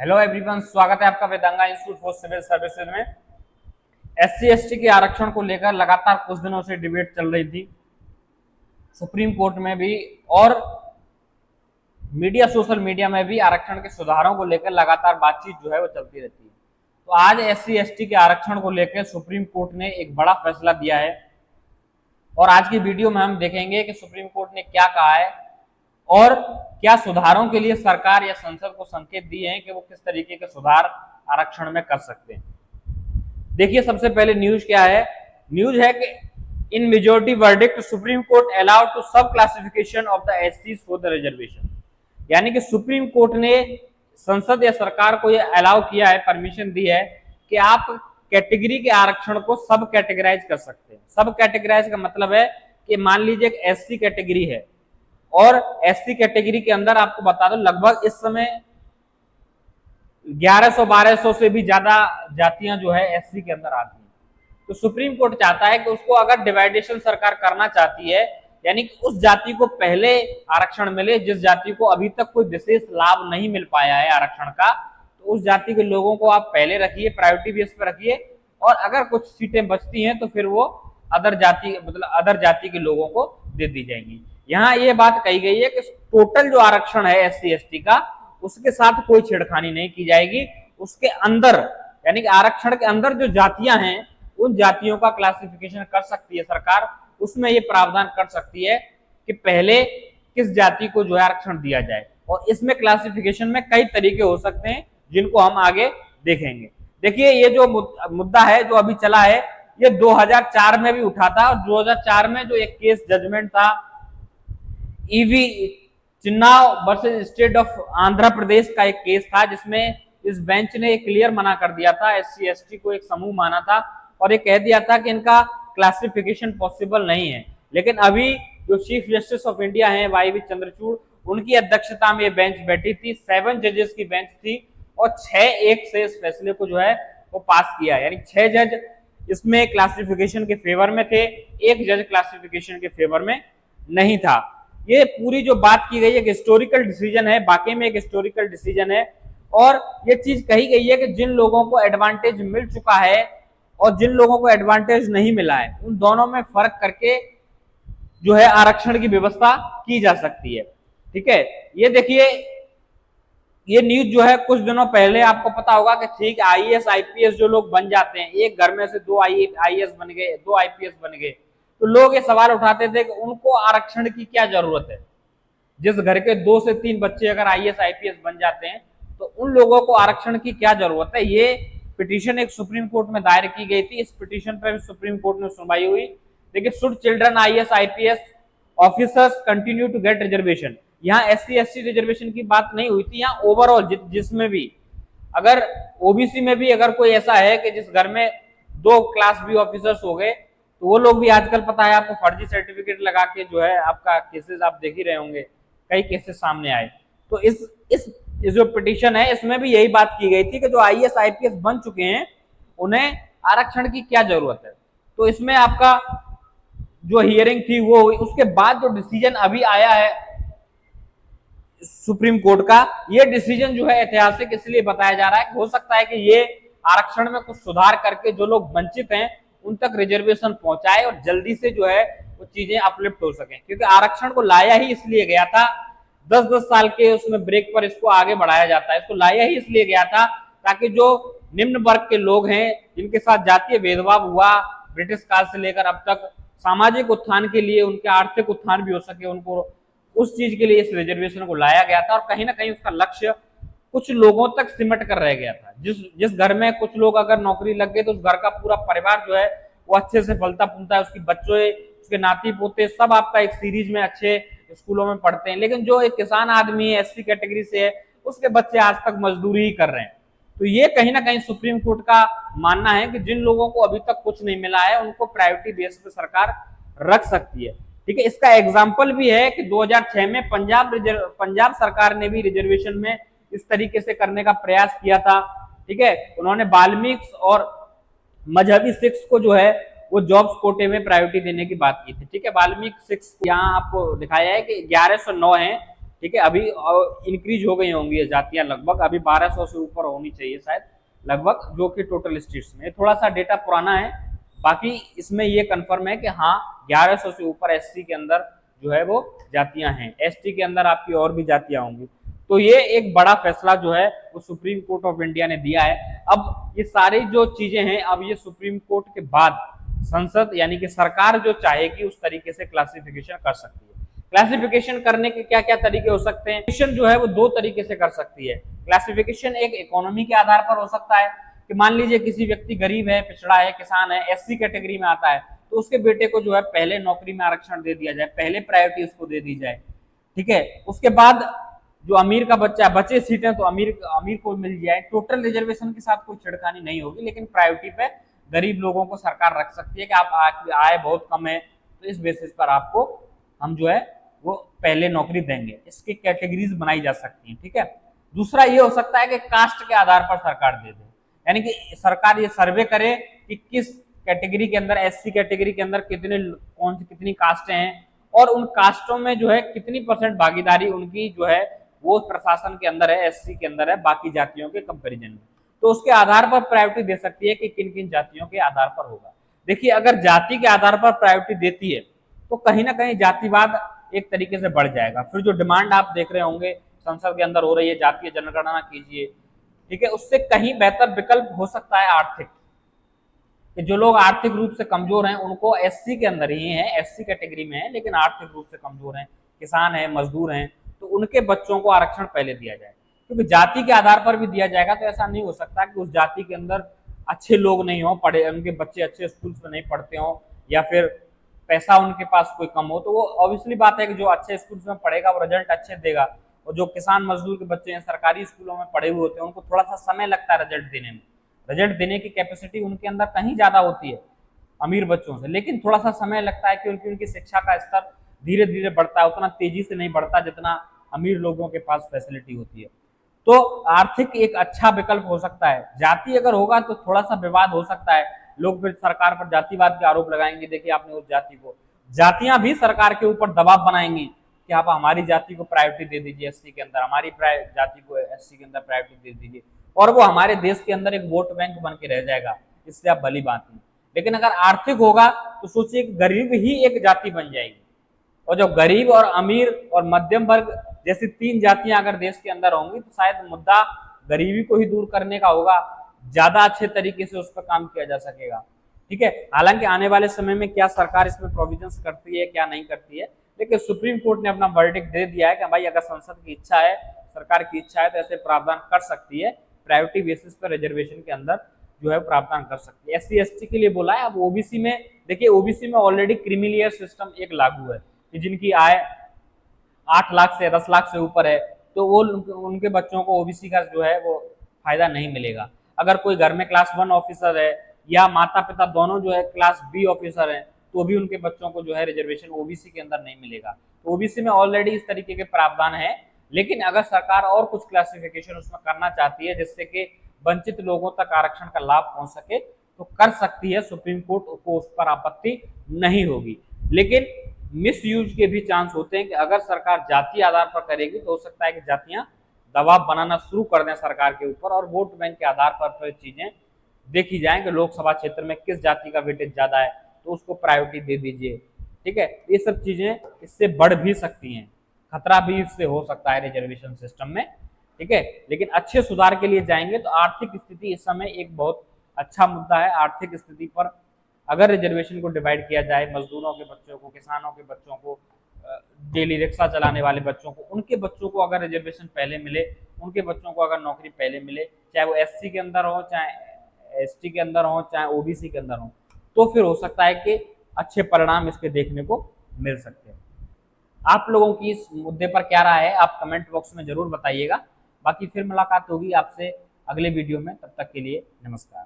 Hello everyone, स्वागत है आपका वेदांगा इंस्टीट्यूट फॉर सिविल सर्विसेज में। एससी एसटी के आरक्षण को लेकर लगातार कुछ दिनों से डिबेट चल रही थी सुप्रीम कोर्ट में भी, और सोशल मीडिया में भी आरक्षण के सुधारों को लेकर लगातार बातचीत जो है वो चलती रहती है। तो आज एससी एसटी के आरक्षण को लेकर सुप्रीम कोर्ट ने एक बड़ा फैसला दिया है और आज की वीडियो में हम देखेंगे कि सुप्रीम कोर्ट ने क्या कहा है और क्या सुधारों के लिए सरकार या संसद को संकेत दिए हैं कि वो किस तरीके के सुधार आरक्षण में कर सकते हैं। देखिए, सबसे पहले न्यूज क्या है। न्यूज है कि in majority verdict supreme court allowed to sub classification of the SC for the reservation. यानी कि सुप्रीम कोर्ट ने संसद या सरकार को यह अलाउ किया है, परमिशन दी है कि आप कैटेगरी के आरक्षण को सब कैटेगराइज कर सकते हैं। सब कैटेगराइज का मतलब है कि मान लीजिए एक एससी कैटेगरी है और एससी कैटेगरी के अंदर आपको बता दो लगभग इस समय 1100-1200 से भी ज्यादा जातियां जो है एससी के अंदर आती हैं। तो सुप्रीम कोर्ट चाहता है कि उसको अगर डिवाइडेशन सरकार करना चाहती है, यानी कि उस जाति को पहले आरक्षण मिले जिस जाति को अभी तक कोई विशेष लाभ नहीं मिल पाया है आरक्षण का, तो उस जाति के लोगों को आप पहले रखिए, प्रायोरिटी बेस पर रखिए, और अगर कुछ सीटें बचती हैं तो फिर वो अदर जाति के लोगों को दे दी जाएंगी। यहाँ ये बात कही गई है कि टोटल जो आरक्षण है एससी एसटी का, उसके साथ कोई छेड़खानी नहीं की जाएगी। उसके अंदर यानी कि आरक्षण के अंदर जो जातियां हैं उन जातियों का क्लासिफिकेशन कर सकती है सरकार। उसमें ये प्रावधान कर सकती है कि पहले किस जाति को जो है आरक्षण दिया जाए, और इसमें क्लासिफिकेशन में कई तरीके हो सकते हैं जिनको हम आगे देखेंगे। देखिए, ये जो मुद्दा है जो अभी चला है, ये 2004 में भी उठा था, और 2004 में जो एक केस जजमेंट था EV Chinnaiah versus state of Andhra Pradesh का एक केस था, जिसमें इस बेंच ने क्लियर मना कर दिया था, एससी एसटी को एक समूह माना था और ये कह दिया था कि इनका क्लासिफिकेशन पॉसिबल नहीं है। लेकिन अभी जो चीफ जस्टिस ऑफ इंडिया हैं वाई वी चंद्रचूड़, उनकी अध्यक्षता में ये बेंच बैठी थी, 7 जजेस की बेंच थी, और 6-1 से इस फैसले को जो है वो पास किया। यानी 6 जज इसमें क्लासिफिकेशन के फेवर में थे, 1 जज क्लासिफिकेशन के फेवर में नहीं था। ये पूरी जो बात की गई है हिस्टोरिकल डिसीजन है, वाकई में एक हिस्टोरिकल डिसीजन है, और ये चीज कही गई है कि जिन लोगों को एडवांटेज मिल चुका है और जिन लोगों को एडवांटेज नहीं मिला है, उन दोनों में फर्क करके जो है आरक्षण की व्यवस्था की जा सकती है। ठीक है, ये देखिए, ये न्यूज जो है कुछ दिनों पहले आपको पता होगा कि ठीक आईएएस आईपीएस जो लोग बन जाते हैं, एक घर में से 2 आईएएस बन गए, 2 आईपीएस बन गए, तो लोग ये सवाल उठाते थे कि उनको आरक्षण की क्या जरूरत है। जिस घर के 2 से 3 बच्चे अगर आईएएस आईपीएस बन जाते हैं तो उन लोगों को आरक्षण की क्या जरूरत है। ये पिटीशन एक सुप्रीम कोर्ट में दायर की गई थी। इस पिटीशन पर सुप्रीम कोर्ट में सुनवाई हुई। देखिए, should children IAS IPS officers continue to get reservation. यहाँ एससी एसटी रिजर्वेशन की बात नहीं हुई थी, यहाँ ओवरऑल जिसमें भी, अगर ओबीसी में भी अगर कोई ऐसा है कि जिस घर में 2 क्लास बी ऑफिसर्स हो गए, तो वो लोग भी आजकल पता है आपको फर्जी सर्टिफिकेट लगा के जो है आपका केसेस आप देख ही रहे होंगे, कई केसेस सामने आए। तो इस जो पिटीशन है इसमें भी यही बात की गई थी कि जो आईएएस आईपीएस बन चुके हैं उन्हें आरक्षण की क्या जरूरत है। तो इसमें आपका जो हियरिंग थी वो हुई, उसके बाद जो डिसीजन अभी आया है सुप्रीम कोर्ट का, ये डिसीजन जो है ऐतिहासिक इसलिए बताया जा रहा है कि हो सकता है कि ये आरक्षण में कुछ सुधार करके जो लोग वंचित हैं उन तक रिजर्वेशन पहुंचाए और जल्दी से जो है वो चीजें अपलिफ्ट हो सके। क्योंकि आरक्षण को लाया ही इसलिए गया था, 10-10 साल के उसमें ब्रेक पर इसको आगे बढ़ाया जाता है। इसको लाया ही इसलिए गया था ताकि जो निम्न वर्ग के लोग हैं जिनके साथ जातीय भेदभाव हुआ ब्रिटिश काल से लेकर अब तक, सामाजिक उत्थान के लिए, उनके आर्थिक उत्थान भी हो सके, उनको उस चीज के लिए इस रिजर्वेशन को लाया गया था। और कहीं ना कहीं उसका लक्ष्य कुछ लोगों तक सिमट कर रह गया था। जिस घर में कुछ लोग अगर नौकरी लग गए तो उस घर का पूरा परिवार जो है वो अच्छे से फलता फूलता है, उसकी बच्चे, उसके नाती पोते सब आपका एक सीरीज में अच्छे स्कूलों में पढ़ते हैं। लेकिन जो एक किसान आदमी है, एससी कैटेगरी से है, उसके बच्चे आज तक मजदूरी ही कर रहे हैं। तो ये कहीं ना कहीं सुप्रीम कोर्ट का मानना है कि जिन लोगों को अभी तक कुछ नहीं मिला है उनको प्रायोरिटी बेस पे सरकार रख सकती है। ठीक है, इसका एग्जाम्पल भी है कि 2006 में पंजाब सरकार ने भी रिजर्वेशन में इस तरीके से करने का प्रयास किया था। ठीक है, उन्होंने बाल्मीकि और मजहबी सिक्स को जो है वो जॉब्स कोटे में प्रायोरिटी देने की बात की थी। ठीक है, बाल्मीकि सिक्स यहाँ आपको दिखाया है कि 1109 है ठीक है, अभी इंक्रीज हो गई होंगी ये जातियां, लगभग अभी 1200 से ऊपर होनी चाहिए शायद लगभग, जो कि टोटल स्टेट्स में। थोड़ा सा डेटा पुराना है, बाकी इसमें ये कंफर्म है कि हाँ 1100 से ऊपर एससी के अंदर जो है वो जातियां हैं। एसटी के अंदर आपकी और भी जातियां होंगी। तो ये एक बड़ा फैसला जो है वो सुप्रीम कोर्ट ऑफ इंडिया ने दिया है। अब ये सारी जो चीजें हैं, अब ये सुप्रीम कोर्ट के बाद संसद यानी कि सरकार जो चाहेगी उस तरीके से क्लासिफिकेशन कर सकती है। क्लासिफिकेशन करने के क्या क्या तरीके हो सकते हैं? क्लासिफिकेशन जो है वो दो तरीके से कर सकती है। क्लासिफिकेशन एक इकोनॉमी के आधार पर हो सकता है कि मान लीजिए किसी व्यक्ति गरीब है, पिछड़ा है, किसान है, एससी कैटेगरी में आता है, तो उसके बेटे को जो है पहले नौकरी में आरक्षण दे दिया जाए, पहले प्रायोरिटी उसको दे दी जाए। ठीक है, उसके बाद जो अमीर का बच्चा बचे सीटें तो अमीर को मिल जाए। टोटल रिजर्वेशन के साथ कोई छिड़खानी नहीं होगी, लेकिन प्रायोरिटी पे गरीब लोगों को सरकार रख सकती है कि आप आय बहुत कम है तो इस बेसिस पर आपको हम जो है वो पहले नौकरी देंगे। इसकी कैटेगरीज बनाई जा सकती हैं। ठीक है, दूसरा ये हो सकता है कि कास्ट के आधार पर सरकार दे दे, यानी कि सरकार ये सर्वे करे कि किस कैटेगरी के अंदर, एससी कैटेगरी के अंदर कितनी कास्टें हैं और उन कास्टों में जो है कितनी % भागीदारी उनकी जो है वो प्रशासन के अंदर है, एससी के अंदर है बाकी जातियों के कंपैरिजन में। तो उसके आधार पर प्रायोरिटी दे सकती है कि किन किन जातियों के आधार पर होगा। देखिए, अगर जाति के आधार पर प्रायोरिटी देती है तो कहीं ना कहीं जातिवाद एक तरीके से बढ़ जाएगा। फिर जो डिमांड आप देख रहे होंगे संसद के अंदर हो रही है, जातीय जनगणना कीजिए, ठीक है, उससे कहीं बेहतर विकल्प हो सकता है आर्थिक, कि जो लोग आर्थिक रूप से कमजोर हैं उनको एससी के अंदर ही है, एससी कैटेगरी में है लेकिन आर्थिक रूप से कमजोर हैं, किसान हैं, मजदूर हैं, तो उनके बच्चों को आरक्षण पहले दिया जाए। क्योंकि जाति के आधार पर भी दिया जाएगा तो ऐसा नहीं हो सकता कि उस जाति के अंदर अच्छे लोग नहीं हो, पढ़े उनके बच्चे अच्छे स्कूल में नहीं पढ़ते हो, या फिर पैसा उनके पास कोई कम हो, तो वो ऑब्वियसली बात है कि जो अच्छे स्कूल में पढ़ेगा वो रिजल्ट अच्छे देगा। और जो किसान मजदूर के बच्चे हैं सरकारी स्कूलों में पढ़े हुए होते हैं, उनको थोड़ा सा समय लगता है रिजल्ट देने में, रिजल्ट देने की कैपेसिटी उनके अंदर कहीं ज्यादा होती है अमीर बच्चों से, लेकिन थोड़ा सा समय लगता है क्योंकि उनकी शिक्षा का स्तर धीरे धीरे बढ़ता है, उतना तेजी से नहीं बढ़ता जितना अमीर लोगों के पास फैसिलिटी होती है। तो आर्थिक एक अच्छा विकल्प हो सकता है। जाति अगर होगा तो थोड़ा सा विवाद हो सकता है, लोग फिर सरकार पर जातिवाद के आरोप लगाएंगे, देखिए आपने उस जाति को, जातियां भी सरकार के ऊपर दबाव बनाएंगी कि आप हमारी जाति को प्रायोरिटी दे दीजिए एससी के अंदर, हमारी जाति को एससी के अंदर प्रायोरिटी दे दीजिए, और वो हमारे देश के अंदर एक वोट बैंक बन के रह जाएगा। इससे आप भली बात नहीं। लेकिन अगर आर्थिक होगा तो सोचिए गरीब ही एक जाति बन जाएगी, और जो गरीब और अमीर और मध्यम वर्ग जैसी तीन जातियां अगर देश के अंदर होंगी तो शायद मुद्दा गरीबी को ही दूर करने का होगा, ज्यादा अच्छे तरीके से उस पर काम किया जा सकेगा। ठीक है, हालांकि आने वाले समय में क्या सरकार इसमें प्रोविजंस करती है क्या नहीं करती है, लेकिन सुप्रीम कोर्ट ने अपना वर्डिक्ट दे दिया है कि भाई अगर संसद की इच्छा है, सरकार की इच्छा है तो ऐसे प्रावधान कर सकती है, प्रायोरिटी बेसिस पर रिजर्वेशन के अंदर जो है प्रावधान कर सकती है। एससी एसटी के लिए बोला है। अब ओबीसी में देखिए, ओबीसी में ऑलरेडी क्रीमी सिस्टम एक लागू है कि जिनकी आय 8 लाख से 10 लाख से ऊपर है तो वो उनके बच्चों को ओबीसी का जो है वो फायदा नहीं मिलेगा। अगर कोई घर में क्लास 1 ऑफिसर है या माता पिता दोनों जो है क्लास बी ऑफिसर है तो भी उनके बच्चों को जो है रिजर्वेशन ओबीसी के अंदर नहीं मिलेगा। तो ओबीसी में ऑलरेडी इस तरीके के प्रावधान है, लेकिन अगर सरकार और कुछ क्लासिफिकेशन उसमें करना चाहती है जिससे कि वंचित लोगों तक आरक्षण का लाभ पहुंच सके तो कर सकती है, सुप्रीम कोर्ट को उस पर आपत्ति नहीं होगी। लेकिन मिस यूज के भी चांस होते हैं कि अगर सरकार जाति आधार पर करेगी तो हो सकता है कि जातियां दबाव बनाना शुरू कर दें सरकार के ऊपर और वोट बैंक के आधार पर चीजें देखी जाएं कि लोकसभा क्षेत्र में किस जाति का वेटेज ज्यादा है तो उसको प्रायोरिटी दे दीजिए। ठीक है, ये सब चीजें इससे बढ़ भी सकती हैं, खतरा भी इससे हो सकता है रिजर्वेशन सिस्टम में। ठीक है, लेकिन अच्छे सुधार के लिए जाएंगे तो आर्थिक स्थिति इस समय एक बहुत अच्छा मुद्दा है। आर्थिक स्थिति पर अगर रिजर्वेशन को डिवाइड किया जाए, मजदूरों के बच्चों को, किसानों के बच्चों को, डेली रिक्शा चलाने वाले बच्चों को, उनके बच्चों को अगर रिजर्वेशन पहले मिले, उनके बच्चों को अगर नौकरी पहले मिले, चाहे वो एससी के अंदर हो, चाहे एसटी के अंदर हो, चाहे ओबीसी के अंदर हो, तो फिर हो सकता है कि अच्छे परिणाम इसके देखने को मिल सकते हैं। आप लोगों की इस मुद्दे पर क्या राय है आप कमेंट बॉक्स में जरूर बताइएगा। बाकी फिर मुलाकात होगी आपसे अगले वीडियो में, तब तक के लिए नमस्कार।